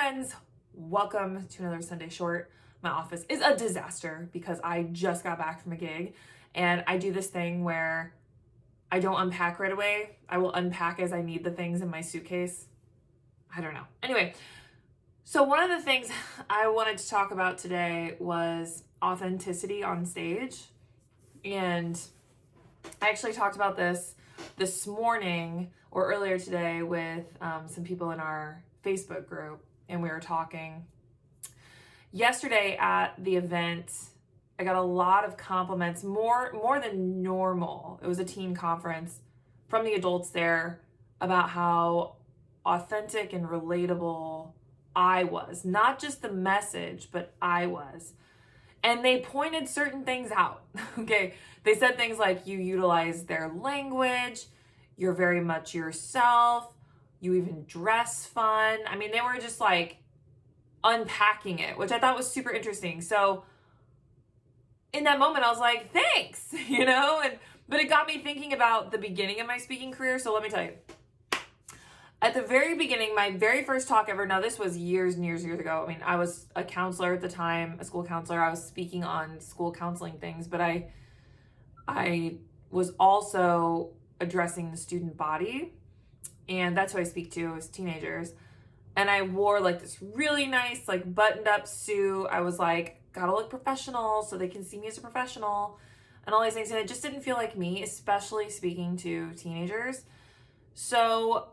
friends, welcome to another Sunday Short. My office is a disaster because I just got back from a gig and I do this thing where I don't unpack right away. I will unpack as I need the things in my suitcase. I don't know. Anyway, so one of the things I wanted to talk about today was authenticity on stage. And I actually talked about this morning or earlier today with some people in our Facebook group, and we were talking. Yesterday at the event, I got a lot of compliments, more than normal. It was a teen conference from the adults there about how authentic and relatable I was. Not just the message, but I was. And they pointed certain things out, okay? They said things like, you utilize their language, you're very much yourself, you even dress fun. I mean, they were just like unpacking it, which I thought was super interesting. So in that moment, I was like, thanks, but it got me thinking about the beginning of my speaking career. So let me tell you. At the very beginning, my very first talk ever, now this was years and years ago. I mean, I was a counselor at the time, a school counselor. I was speaking on school counseling things, but I was also addressing the student body, and that's who I speak to as teenagers. And I wore like this really nice, like buttoned up suit. I was like, gotta look professional so they can see me as a professional and all these things. And it just didn't feel like me, especially speaking to teenagers. So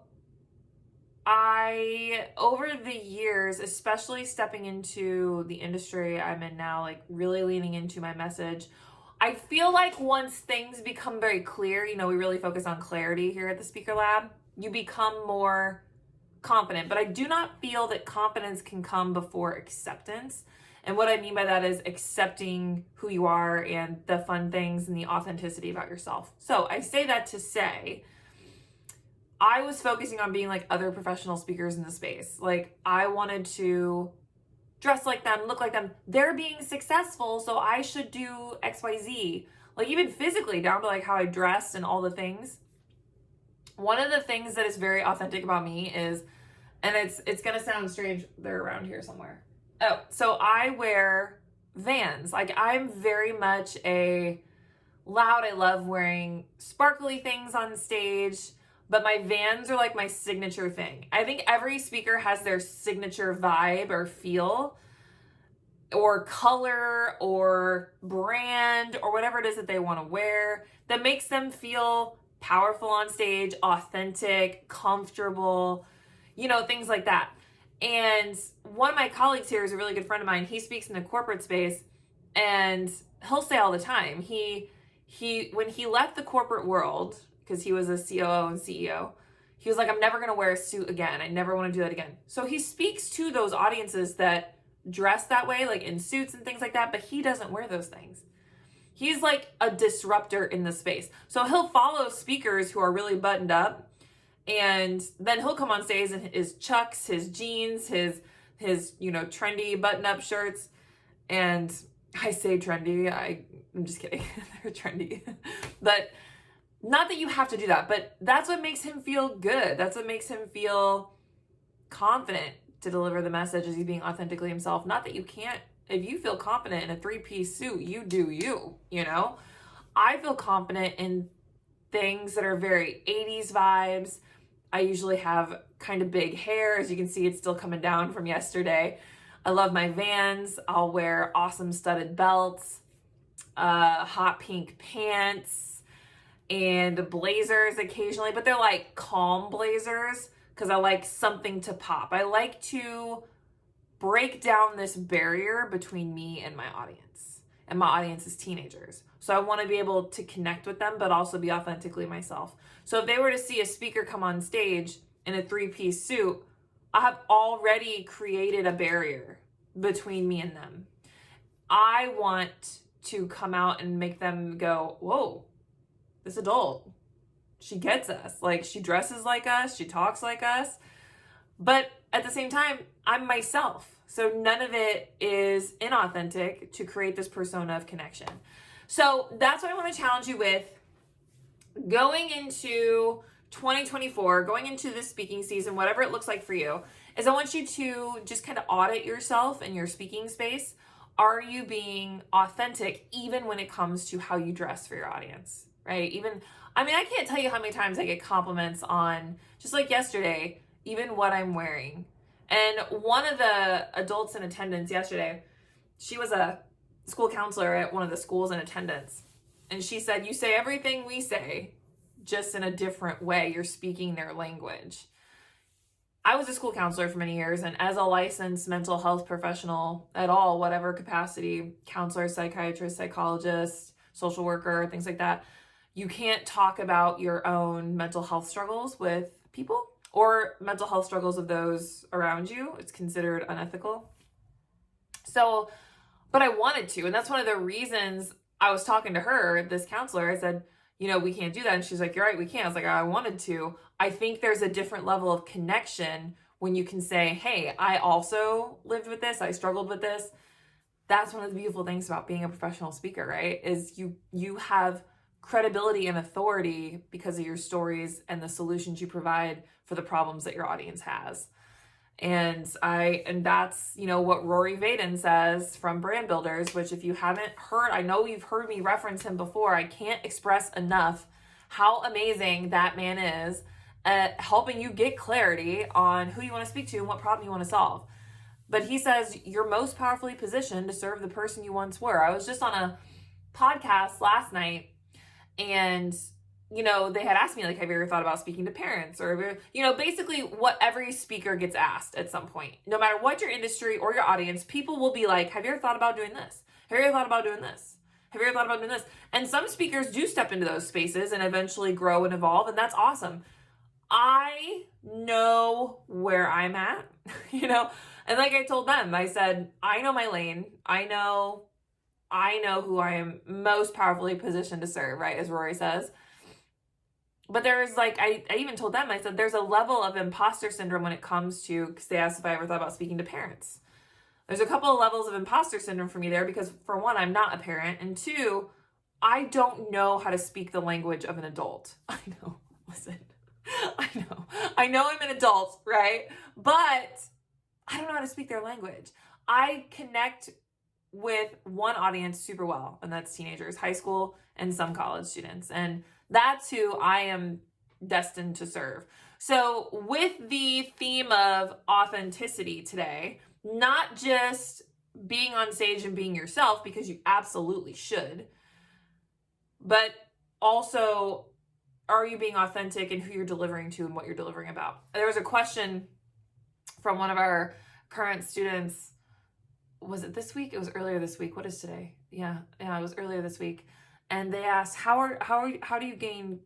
over the years, especially stepping into the industry I'm in now, like really leaning into my message, I feel like once things become very clear, we really focus on clarity here at the Speaker Lab, you become more confident. But I do not feel that confidence can come before acceptance. And what I mean by that is accepting who you are and the fun things and the authenticity about yourself. So I say that to say, I was focusing on being like other professional speakers in the space. Like I wanted to dress like them, look like them. They're being successful, so I should do XYZ. Like even physically, down to like how I dressed and all the things. One of the things that is very authentic about me is, and it's gonna sound strange, they're around here somewhere. Oh, so I wear Vans. Like I'm very much a loud. I love wearing sparkly things on stage. But my Vans are like my signature thing. I think every speaker has their signature vibe or feel or color or brand or whatever it is that they want to wear that makes them feel powerful on stage, authentic, comfortable, things like that. And one of my colleagues here is a really good friend of mine. He speaks in the corporate space, and he'll say all the time, he when he left the corporate world, because he was a COO and CEO, he was like, I'm never going to wear a suit again. I never want to do that again. So he speaks to those audiences that dress that way, like in suits and things like that, but he doesn't wear those things. He's like a disruptor in the space. So he'll follow speakers who are really buttoned up, and then he'll come on stage in his Chucks, his jeans, his trendy button-up shirts. And I say trendy, I'm just kidding. They're trendy. But not that you have to do that, but that's what makes him feel good. That's what makes him feel confident to deliver the message as he's being authentically himself. Not that you can't, if you feel confident in a 3-piece suit, you do you, I feel confident in things that are very 80s vibes. I usually have kind of big hair. As you can see, it's still coming down from yesterday. I love my Vans. I'll wear awesome studded belts, hot pink pants, and blazers occasionally, but they're like calm blazers because I like something to pop. I like to break down this barrier between me and my audience. And my audience is teenagers. So I want to be able to connect with them, but also be authentically myself. So if they were to see a speaker come on stage in a 3-piece suit, I have already created a barrier between me and them. I want to come out and make them go, whoa, this adult, she gets us. Like she dresses like us, she talks like us. But at the same time, I'm myself. So none of it is inauthentic to create this persona of connection. So that's what I want to challenge you with going into 2024, going into this speaking season, whatever it looks like for you, is I want you to just kind of audit yourself in your speaking space. Are you being authentic even when it comes to how you dress for your audience, right? I can't tell you how many times I get compliments on, just like yesterday, even what I'm wearing. And one of the adults in attendance yesterday, she was a school counselor at one of the schools in attendance. And she said, you say everything we say, just in a different way. You're speaking their language. I was a school counselor for many years, and as a licensed mental health professional at all, whatever capacity, counselor, psychiatrist, psychologist, social worker, things like that, you can't talk about your own mental health struggles with people or mental health struggles of those around you. It's considered unethical. So, but I wanted to, and that's one of the reasons I was talking to her, this counselor. I said, we can't do that. And she's like, you're right, we can't. I was like, I wanted to. I think there's a different level of connection when you can say, hey, I also lived with this. I struggled with this. That's one of the beautiful things about being a professional speaker, right? Is you have credibility and authority because of your stories and the solutions you provide for the problems that your audience has. And that's, what Rory Vaden says from Brand Builders, which if you haven't heard, I know you've heard me reference him before. I can't express enough how amazing that man is at helping you get clarity on who you want to speak to and what problem you want to solve. But he says you're most powerfully positioned to serve the person you once were. I was just on a podcast last night, and they had asked me, like, have you ever thought about speaking to parents? Or, basically what every speaker gets asked at some point. No matter what your industry or your audience, people will be like, have you ever thought about doing this? Have you ever thought about doing this? Have you ever thought about doing this? And some speakers do step into those spaces and eventually grow and evolve, and that's awesome. I know where I'm at, and like I told them, I said, I know my lane. I know who I am most powerfully positioned to serve, right? As Rory says. But there's I even told them, I said, there's a level of imposter syndrome when it comes to, because they asked if I ever thought about speaking to parents. There's a couple of levels of imposter syndrome for me there because, for one, I'm not a parent. And two, I don't know how to speak the language of an adult. I know. Listen, I know I'm an adult, right? But I don't know how to speak their language. I connect with one audience super well, and that's teenagers, high school, and some college students. And that's who I am destined to serve. So with the theme of authenticity today, not just being on stage and being yourself, because you absolutely should, but also, are you being authentic in who you're delivering to and what you're delivering about? There was a question from one of our current students. Was it this week? It was earlier this week. What is today? Yeah, it was earlier this week. And they asked, how do you gain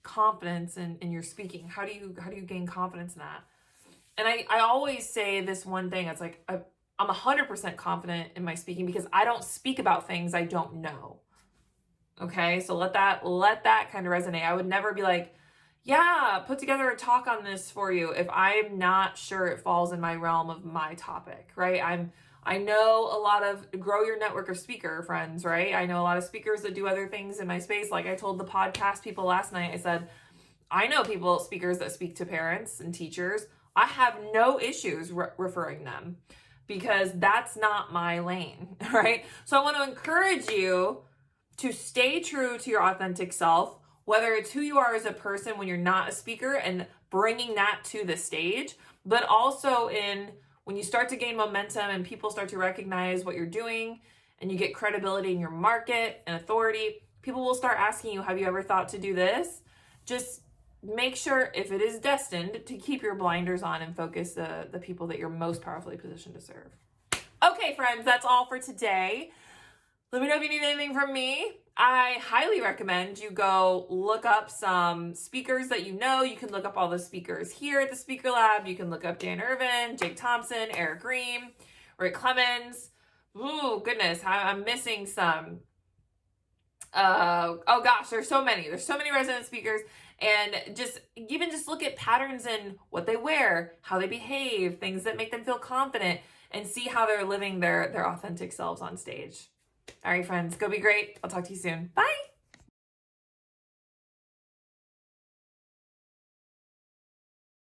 confidence in your speaking? How do you gain confidence in that? And I always say this one thing. It's like, I'm 100% confident in my speaking because I don't speak about things I don't know. Okay, so let that kind of resonate. I would never be like, yeah, put together a talk on this for you if I'm not sure it falls in my realm of my topic, right? I know a lot of grow your network of speaker friends, right? I know a lot of speakers that do other things in my space. Like I told the podcast people last night, I said, I know speakers that speak to parents and teachers. I have no issues referring them because that's not my lane, right? So I want to encourage you to stay true to your authentic self, whether it's who you are as a person when you're not a speaker and bringing that to the stage, but also when you start to gain momentum and people start to recognize what you're doing and you get credibility in your market and authority, people will start asking you, have you ever thought to do this? Just make sure, if it is destined, to keep your blinders on and focus the people that you're most powerfully positioned to serve. Okay, friends, that's all for today. Let me know if you need anything from me. I highly recommend you go look up some speakers that you know. You can look up all the speakers here at the Speaker Lab. You can look up Dan Irvin, Jake Thompson, Eric Green, Rick Clemens. Ooh, goodness, I'm missing some. Oh gosh, there's so many. There's so many resident speakers. And just look at patterns in what they wear, how they behave, things that make them feel confident, and see how they're living their authentic selves on stage. All right, friends, go be great. I'll talk to you soon. Bye.